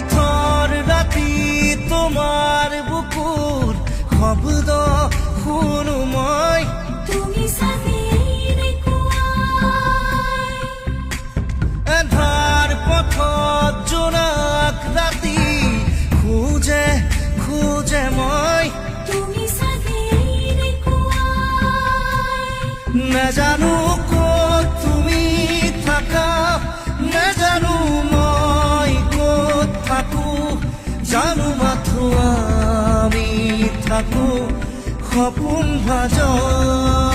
নিথৰ ৰাতি তোমাৰ বুকুৰ শব্দ শুনো মই তুমি চাগে এন্ধাৰ পথত জোনাক ৰাতি খোজে খোজে মই তুমি চাগে নাজানো ক'ত তুমি থাকা নাজানো মই ক'ত থাকো জানো মাথো আমি থাকো সপোন ভাজত